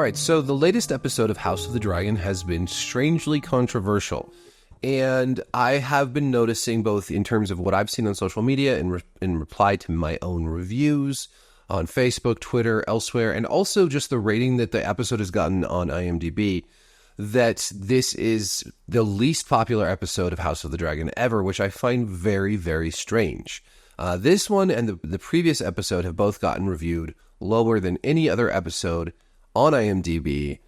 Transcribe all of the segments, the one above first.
right, so the latest episode of House of the Dragon has been strangely controversial. And I have been noticing, both in terms of what I've seen on social media and in reply to my own reviews on Facebook, Twitter, elsewhere, and also just the rating that the episode has gotten on IMDb, that this is the least popular episode of House of the Dragon ever, which I find very, very strange. This one and the previous episode have both gotten reviewed lower than any other episode on IMDb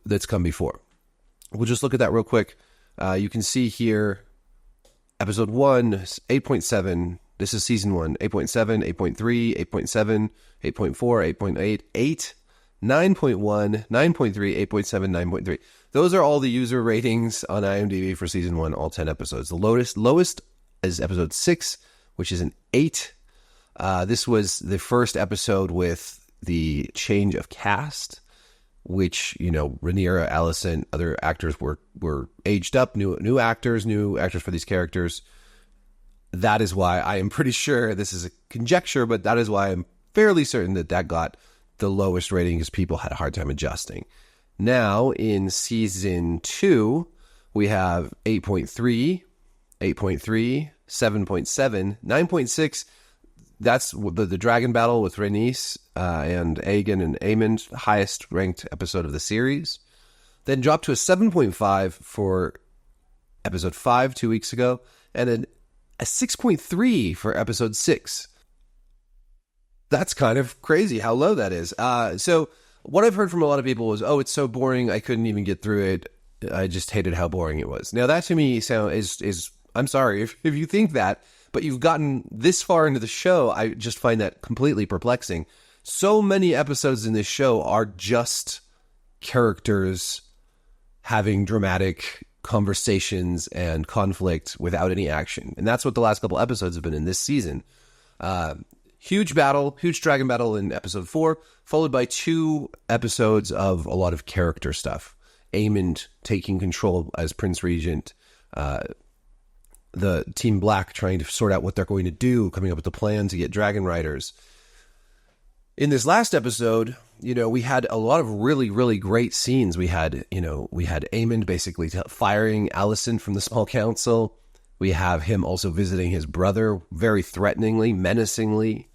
that's come before. We'll just look at that real quick. You can see here, episode 1, 8.7. This is season 1, 8.7, 8.3, 8.7, 8.4, 8.8, 8, 9.1, 9.3, 8.7, 9.3. Those are all the user ratings on IMDb for season 1, all 10 episodes. The lowest is episode 6, which is an 8. This was the first episode with the change of cast, which, you know, Rhaenyra, Alicent, other actors were aged up, new actors for these characters. That is why I am pretty sure, this is a conjecture, but that is why I'm fairly certain that got the lowest rating, because people had a hard time adjusting. Now, in season 2, we have 8.3, 8.3, 7.7, 9.6. That's the dragon battle with Rhaenys and Aegon and Aemond, highest ranked episode of the series. Then dropped to a 7.5 for episode 5 2 weeks ago, and then a 6.3 for episode 6. That's kind of crazy how low that is. So what I've heard from a lot of people was, oh, it's so boring, I couldn't even get through it. I just hated how boring it was. Now that to me is I'm sorry if you think that, but you've gotten this far into the show. I just find that completely perplexing. So many episodes in this show are just characters having dramatic conversations and conflict without any action. And that's what the last couple episodes have been in this season. Huge dragon battle in episode 4, followed by 2 episodes of a lot of character stuff. Aemond taking control as Prince Regent, the Team Black trying to sort out what they're going to do, coming up with the plan to get dragon riders. In this last episode, you know, we had a lot of really, really great scenes. We had Aemond basically firing Alicent from the small council. We have him also visiting his brother very threateningly, menacingly,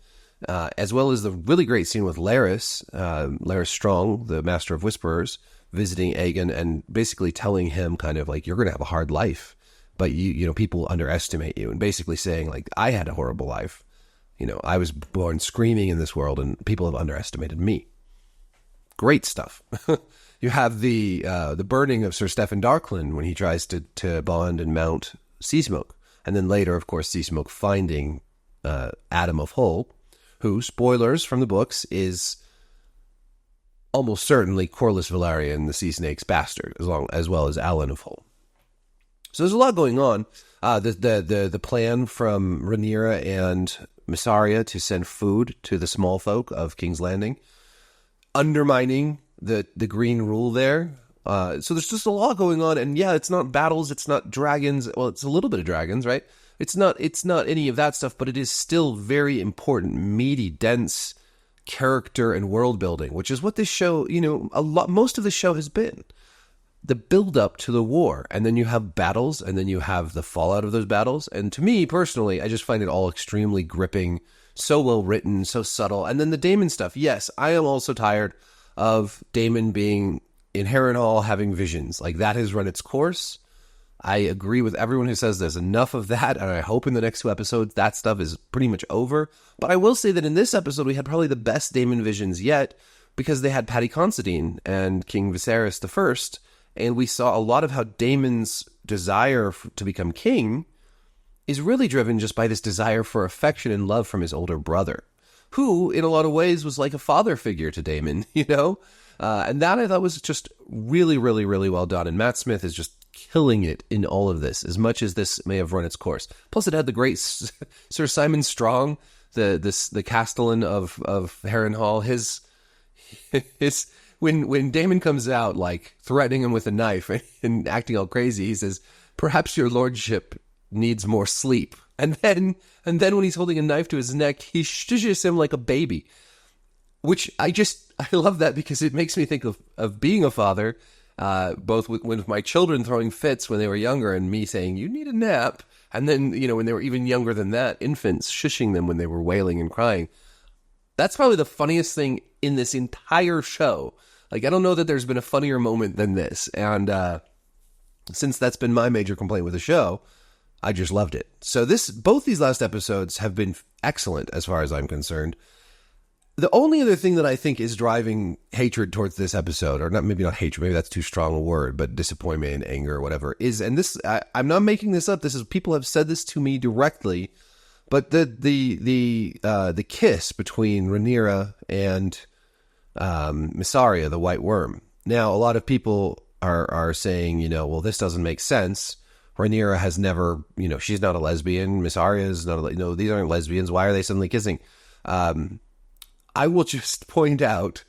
as well as the really great scene with Larys Strong, the Master of Whisperers, visiting Aegon and basically telling him kind of like, you're going to have a hard life, but you know, people underestimate you, and basically saying like, I had a horrible life. You know, I was born screaming in this world and people have underestimated me. Great stuff. You have the burning of Sir Steffan Darklyn when he tries to bond and mount Seasmoke. And then later, of course, Seasmoke finding Adam of Hull, who, spoilers from the books, is almost certainly Corlys Velaryon, the Sea Snake's bastard, as well as Alan of Hull. So there's a lot going on. The plan from Rhaenyra and Mysaria to send food to the small folk of King's Landing, undermining the green rule there. So there's just a lot going on, and yeah, it's not battles, it's not dragons. Well, it's a little bit of dragons, right? It's not any of that stuff, but it is still very important, meaty, dense character and world building, which is what this show, you know, most of the show has been. The build up to the war, and then you have battles, and then you have the fallout of those battles. And to me personally, I just find it all extremely gripping, so well written, so subtle. And then the Daemon stuff. Yes, I am also tired of Daemon being in Harrenhal having visions. Like, that has run its course. I agree with everyone who says there's enough of that, and I hope in the next 2 episodes that stuff is pretty much over. But I will say that in this episode we had probably the best Daemon visions yet, because they had Paddy Considine and King Viserys I, and we saw a lot of how Daemon's desire to become king is really driven just by this desire for affection and love from his older brother, who in a lot of ways was like a father figure to Daemon, you know? And that I thought was just really, really, really well done. And Matt Smith is just killing it in all of this, as much as this may have run its course. Plus it had the great Sir Simon Strong, the Castellan of Harrenhal. His when Daemon comes out, like, threatening him with a knife and acting all crazy, he says, "Perhaps your lordship needs more sleep." And then when he's holding a knife to his neck, he shushes him like a baby. which I love that because it makes me think of being a father, both with my children throwing fits when they were younger and me saying, you need a nap. And then, when they were even younger than that, infants shushing them when they were wailing and crying. That's probably the funniest thing in this entire show. Like, I don't know that there's been a funnier moment than this. And since that's been my major complaint with the show, I just loved it. So both these last episodes have been excellent as far as I'm concerned. The only other thing that I think is driving hatred towards this episode, or maybe not hatred, maybe that's too strong a word, but disappointment, anger, or whatever, is, and this, I'm not making this up, people have said this to me directly, but the kiss between Rhaenyra and Mysaria, the White Worm. Now, a lot of people are saying, well, this doesn't make sense. Rhaenyra has never, she's not a lesbian. Mysaria is not these aren't lesbians. Why are they suddenly kissing? I will just point out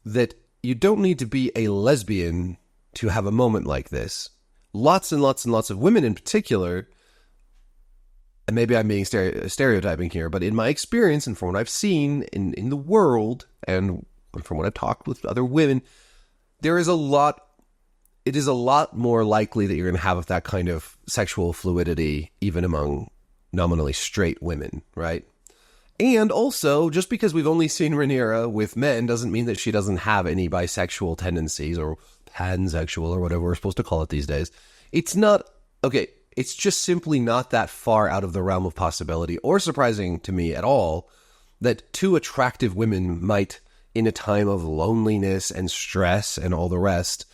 that you don't need to be a lesbian to have a moment like this. Lots and lots and lots of women in particular, and maybe I'm being stereotyping here, but in my experience and from what I've seen in the world and from what I've talked with other women, it is a lot more likely that you're going to have that kind of sexual fluidity even among nominally straight women, right? And also, just because we've only seen Rhaenyra with men doesn't mean that she doesn't have any bisexual tendencies or pansexual or whatever we're supposed to call it these days. It's just simply not that far out of the realm of possibility or surprising to me at all that two attractive women might, in a time of loneliness and stress and all the rest,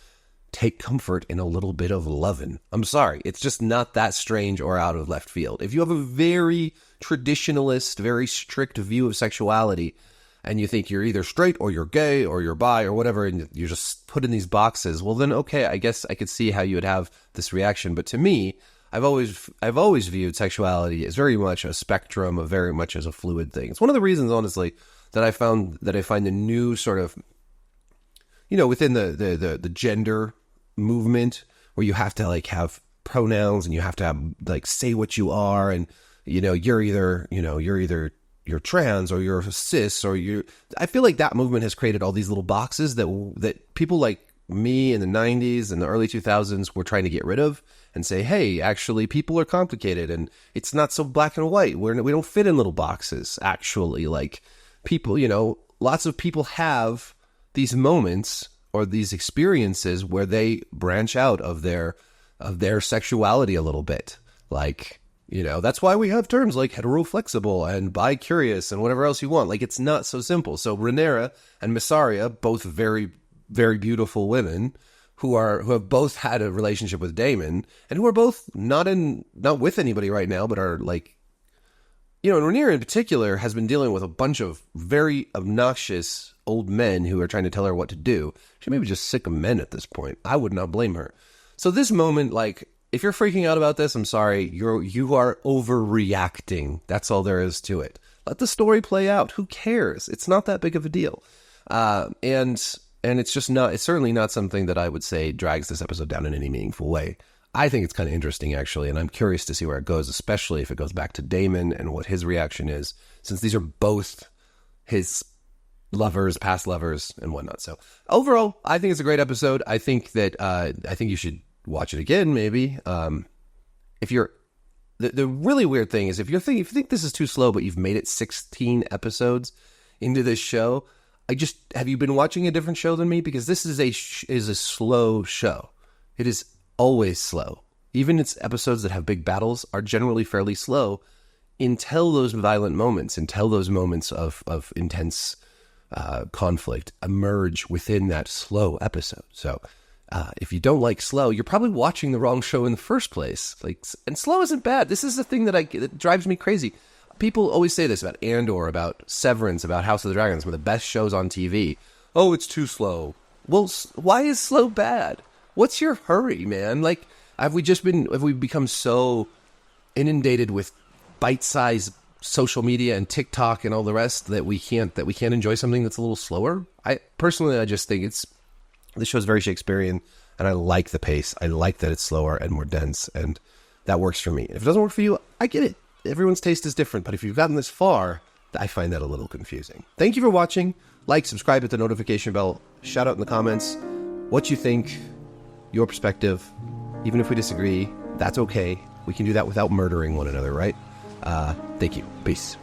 take comfort in a little bit of lovin'. I'm sorry, it's just not that strange or out of left field. If you have a very traditionalist, very strict view of sexuality, and you think you're either straight or you're gay or you're bi or whatever, and you're just put in these boxes, well then, okay, I guess I could see how you would have this reaction. But to me, I've always viewed sexuality as very much a spectrum, of very much as a fluid thing. It's one of the reasons, honestly, that I find the new sort of, within the gender movement, where you have to have pronouns and you have to have say what you are, and you're either trans or you're cis or I feel like that movement has created all these little boxes that people like me in the 90s and the early 2000s were trying to get rid of and say, hey, actually people are complicated and it's not so black and white. We don't fit in little boxes. Actually, people, lots of people have these moments or these experiences where they branch out of their sexuality a little bit. That's why we have terms like heteroflexible and bi-curious and whatever else you want. It's not so simple. So Rhaenyra and Mysaria, both very, very beautiful women who have both had a relationship with Daemon and who are both not with anybody right now, but are and Rhaenyra in particular has been dealing with a bunch of very obnoxious old men who are trying to tell her what to do. She may be just sick of men at this point. I would not blame her. So this moment, if you're freaking out about this, I'm sorry, you are overreacting. That's all there is to it. Let the story play out. Who cares? It's not that big of a deal. And it's certainly not something that I would say drags this episode down in any meaningful way. I think it's kind of interesting, actually, and I'm curious to see where it goes, especially if it goes back to Daemon and what his reaction is, since these are both his lovers, past lovers, and whatnot. So overall, I think it's a great episode. I think that you should watch it again, maybe. If you're the really weird thing is if you think this is too slow, but you've made it 16 episodes into this show, have you been watching a different show than me? Because this is a slow show. It is always slow. Even its episodes that have big battles are generally fairly slow until those violent moments, until those moments of intense conflict emerge within that slow episode. So if you don't like slow, you're probably watching the wrong show in the first place. And slow isn't bad. This is the thing that drives me crazy. People always say this about Andor, about Severance, about House of the Dragon, some of the best shows on TV. Oh, it's too slow. Well, why is slow bad? What's your hurry, man? Have we become so inundated with bite-sized social media and TikTok and all the rest that we can't enjoy something that's a little slower? I just think this show's very Shakespearean, and I like the pace. I like that it's slower and more dense, and that works for me. If it doesn't work for you, I get it. Everyone's taste is different, but if you've gotten this far, I find that a little confusing. Thank you for watching. Like, subscribe, hit the notification bell, shout out in the comments what you think, your perspective. Even if we disagree, that's okay. We can do that without murdering one another, right? Thank you. Peace.